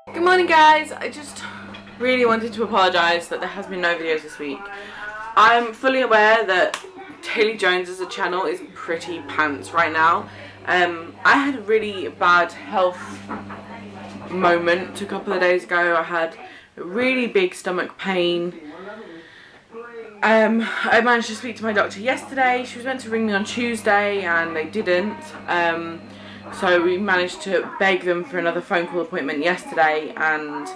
Good morning guys, I just really wanted to apologise that there has been no videos this week. I'm fully aware that DailyJones' channel is pretty pants right now. I had a really bad health moment a couple of days ago. I had a really big stomach pain. I managed to speak to my doctor yesterday. She was meant to ring me on Tuesday and they didn't. So we managed to beg them for another phone call appointment yesterday, and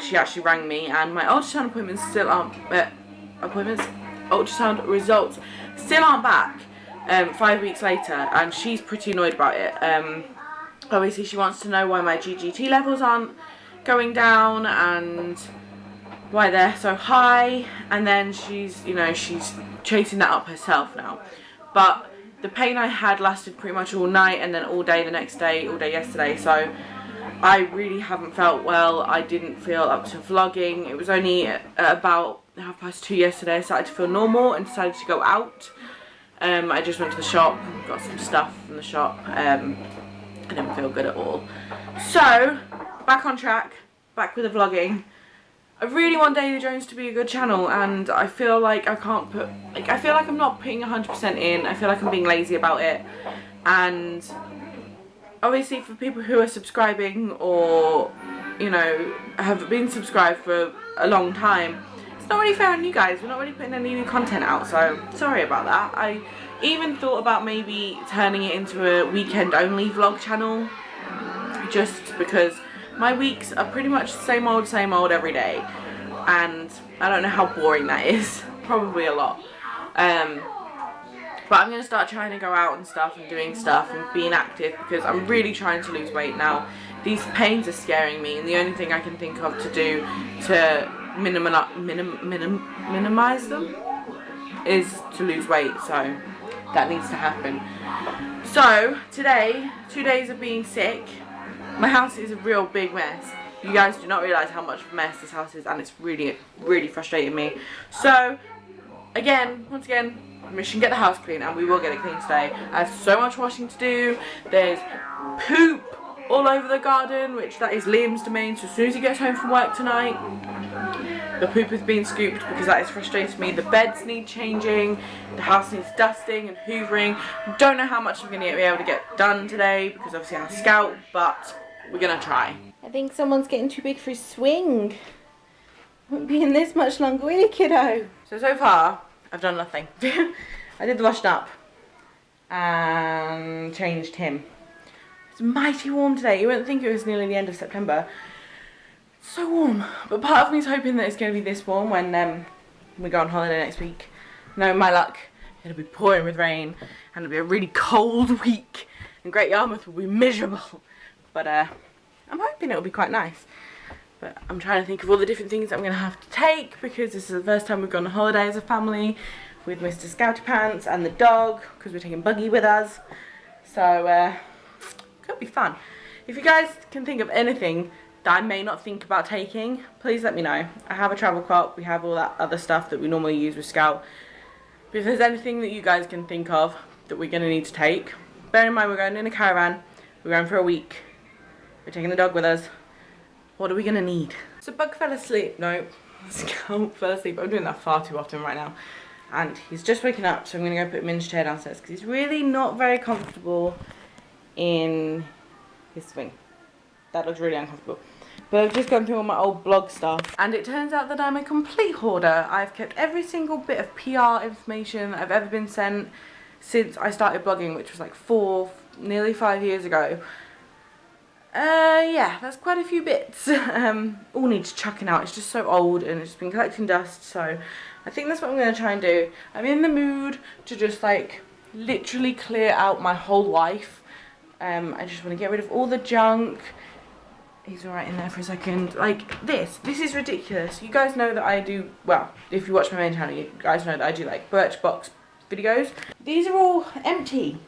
she actually rang me, and my ultrasound appointments still aren't ultrasound results still aren't back 5 weeks later, and she's pretty annoyed about it. Obviously she wants to know why my GGT levels aren't going down and why they're so high, and then she's chasing that up herself now. But the pain I had lasted pretty much all night and then all day the next day, all day yesterday, so I really haven't felt well. I didn't feel up to vlogging. It was only at about 2:30 yesterday I started to feel normal and decided to go out. I just went to the shop, got some stuff from the shop. I didn't feel good at all. So, back on track, back with the vlogging. I really want DailyJones to be a good channel, and I feel like I can't put, I feel like I'm not putting 100% in. I feel like I'm being lazy about it. And obviously for people who are subscribing or, have been subscribed for a long time, it's not really fair on you guys. We're not really putting any new content out, so sorry about that. I even thought about maybe turning it into a weekend only vlog channel, just because my weeks are pretty much the same old every day, and I don't know how boring that is. Probably a lot. But I'm going to start trying to go out and stuff and doing stuff and being active, because I'm really trying to lose weight now. These pains are scaring me, and the only thing I can think of to do to minimize them is to lose weight, so that needs to happen. So today, 2 days of being sick, my house is a real big mess. You guys do not realise how much of a mess this house is, and it's really, really frustrating me. So, once again, mission get the house clean, and we will get it clean today. I have so much washing to do. There's poop all over the garden, which that is Liam's domain, so as soon as he gets home from work tonight, the poop is being scooped, because that is frustrating me. The beds need changing, the house needs dusting and hoovering. Don't know how much I'm going to be able to get done today, because obviously I'm a scout, but we're going to try. I think someone's getting too big for his swing. Won't be in this much longer, will you, kiddo? So far, I've done nothing. I did the washing up and changed him. It's mighty warm today. You wouldn't think it was nearly the end of September. It's so warm. But part of me is hoping that it's going to be this warm when we go on holiday next week. No, my luck, it'll be pouring with rain, and it'll be a really cold week, and Great Yarmouth will be miserable. But I'm hoping it'll be quite nice. But I'm trying to think of all the different things I'm going to have to take, because this is the first time we've gone on holiday as a family with Mr. Scouty Pants and the dog, because we're taking Buggy with us. So, could be fun. If you guys can think of anything that I may not think about taking, please let me know. I have a travel cot, we have all that other stuff that we normally use with Scout. But if there's anything that you guys can think of that we're going to need to take, bear in mind we're going in a caravan, we're going for a week, we're taking the dog with us. What are we going to need? So Bug fell asleep. No, Scout fell asleep. I'm doing that far too often right now. And he's just waking up, so I'm going to go put him in his chair downstairs, because he's really not very comfortable in his swing. That looks really uncomfortable. But I've just gone through all my old blog stuff, and it turns out that I'm a complete hoarder. I've kept every single bit of PR information that I've ever been sent since I started blogging, which was like nearly 5 years ago. Yeah, that's quite a few bits. All needs chucking out. It's just so old, and it's been collecting dust, so I think that's what I'm going to try and do. I'm in the mood to just like literally clear out my whole life. I just want to get rid of all the junk. He's alright in there for a second. Like, this is ridiculous. You guys know that I do, well, if you watch my main channel, you guys know that I do like Birchbox videos. These are all empty.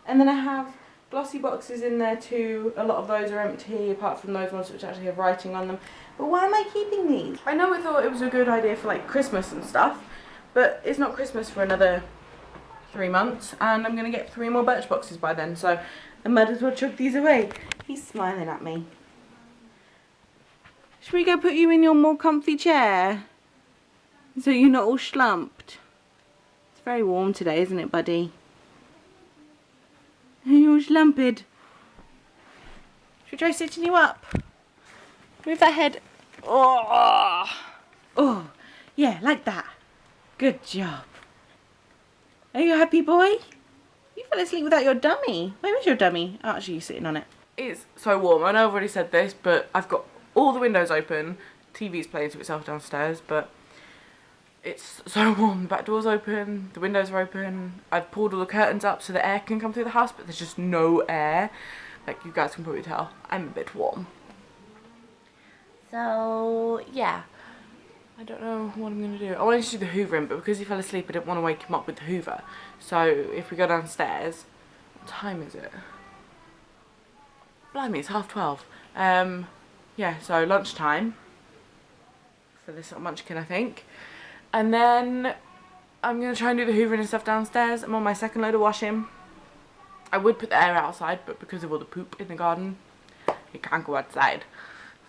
And then I have glossy boxes in there too. A lot of those are empty, apart from those ones which actually have writing on them. But why am I keeping these? I know I thought it was a good idea for like Christmas and stuff, but it's not Christmas for another 3 months, and I'm going to get 3 more Birchboxes by then, so I might as well chuck these away. He's smiling at me. Should we go put you in your more comfy chair? So you're not all slumped. It's very warm today, isn't it, buddy? You're all slumped. Should we try sitting you up? Move that head. Oh, oh, yeah, like that. Good job. Are you a happy boy? You fell asleep without your dummy. Where was your dummy? Oh, actually, you're sitting on it. It's so warm. I know I've already said this, but I've got all the windows open. TV's playing to itself downstairs, but it's so warm. The back door's open, the windows are open. I've pulled all the curtains up so the air can come through the house, but there's just no air. Like you guys can probably tell, I'm a bit warm. So, yeah. I don't know what I'm going to do. I wanted to do the hoovering, but because he fell asleep, I didn't want to wake him up with the hoover. So, if we go downstairs, what time is it? Blimey, it's 12:30. Yeah, so lunchtime for this little munchkin, I think. And then I'm going to try and do the hoovering and stuff downstairs. I'm on my second load of washing. I would put the air outside, but because of all the poop in the garden, it can't go outside.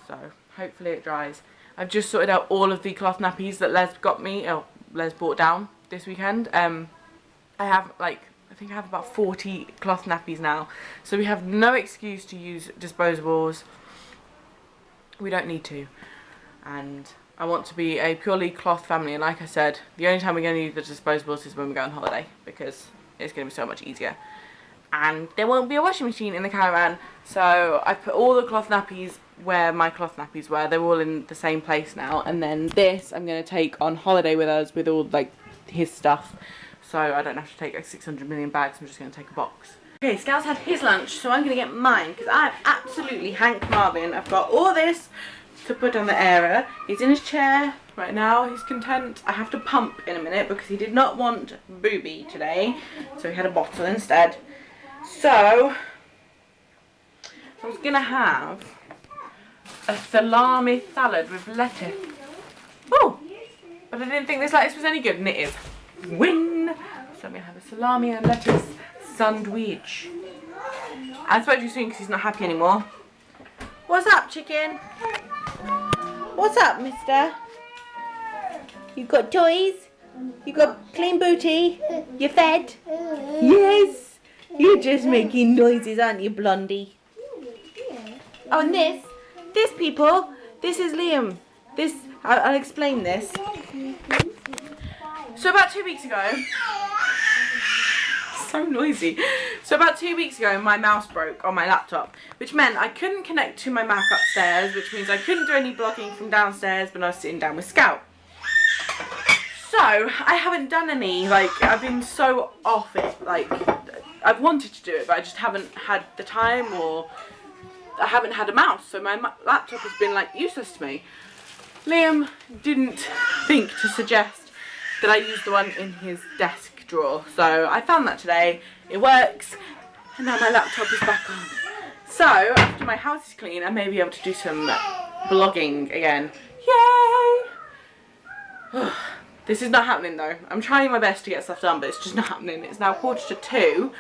So, hopefully it dries. I've just sorted out all of the cloth nappies that Les got me, or Les brought down this weekend. I have I think I have about 40 cloth nappies now. So we have no excuse to use disposables. We don't need to. And I want to be a purely cloth family. And like I said, the only time we're going to use the disposables is when we go on holiday. Because it's going to be so much easier. And there won't be a washing machine in the caravan. So I put all the cloth nappies where my cloth nappies were. They're all in the same place now. And then this I'm going to take on holiday with us with all like his stuff. So I don't have to take like 600 million bags. I'm just going to take a box. Okay, Scout's had his lunch, so I'm going to get mine because I'm absolutely Hank Marvin. I've got all this to put on the airer. He's in his chair right now. He's content. I have to pump in a minute because he did not want booby today. So he had a bottle instead. So I was going to have a salami salad with lettuce. Oh, but I didn't think this lettuce was any good, and it is. Win! So I'm going to have a salami and lettuce sandwich. I spoke to you soon because he's not happy anymore. What's up, chicken? What's up, mister? You got toys? You got clean booty? You fed? Yes! You're just making noises, aren't you, Blondie? Oh, and this people, this is Liam. I'll explain this. So about 2 weeks ago, so noisy. So about 2 weeks ago, my mouse broke on my laptop, which meant I couldn't connect to my Mac upstairs, which means I couldn't do any blogging from downstairs when I was sitting down with Scout. So I haven't done any, I've been so off it, I've wanted to do it, but I just haven't had the time, or I haven't had a mouse, so my laptop has been useless to me. Liam didn't think to suggest that I use the one in his desk drawer, so I found that today. It works, and now my laptop is back on. So after my house is clean, I may be able to do some blogging again. Yay! This is not happening though. I'm trying my best to get stuff done, but it's just not happening. It's now 2:45.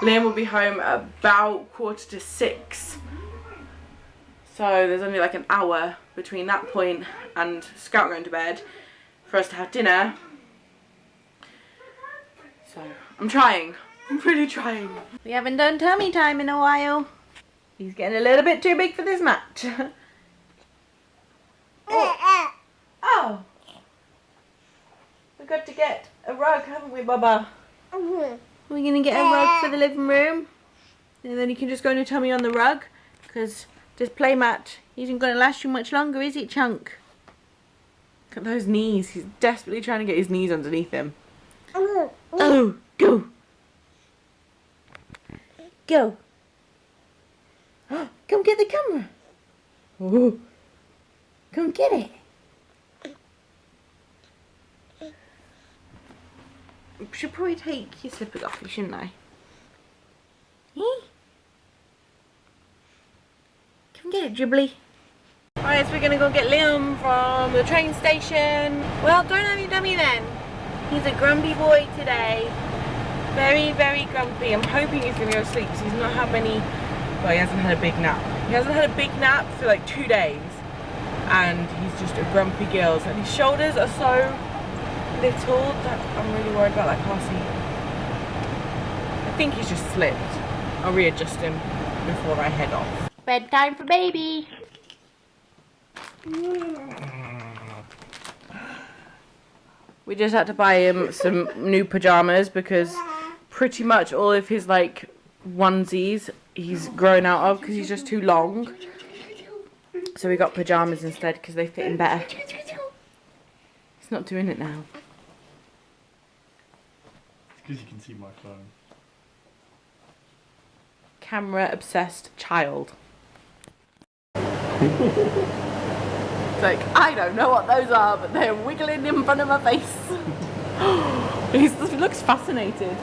Liam will be home about 5:45. So there's only an hour between that point and Scout going to bed for us to have dinner. So I'm trying. I'm really trying. We haven't done tummy time in a while. He's getting a little bit too big for this mat. Oh. We've got to get a rug, haven't we, Bubba? We're going to get a rug for the living room. And then you can just go in your tummy on the rug. Because this playmat isn't going to last you much longer, is it, Chunk? Look at those knees. He's desperately trying to get his knees underneath him. Oh, go. Go. Come get the camera. Oh, come get it. I should probably take your slippers off you, shouldn't I? Come get it, Dribbly. Right, so we're gonna go get Liam from the train station. Well, don't have your dummy then. He's a grumpy boy today. Very, very grumpy. I'm hoping he's gonna go to sleep because he's not had many. Well, he hasn't had a big nap. He hasn't had a big nap for 2 days. and he's just a grumpy gills, and his shoulders are so little that I'm really worried about that car seat. I think he's just slipped. I'll readjust him before I head off. Bedtime for baby. We just had to buy him some new pajamas because pretty much all of his like onesies he's grown out of because he's just too long. So we got pajamas instead because they fit him better. He's not doing it now. It's because you can see my phone. Camera obsessed child. It's like, I don't know what those are, but they're wiggling in front of my face. He looks fascinated.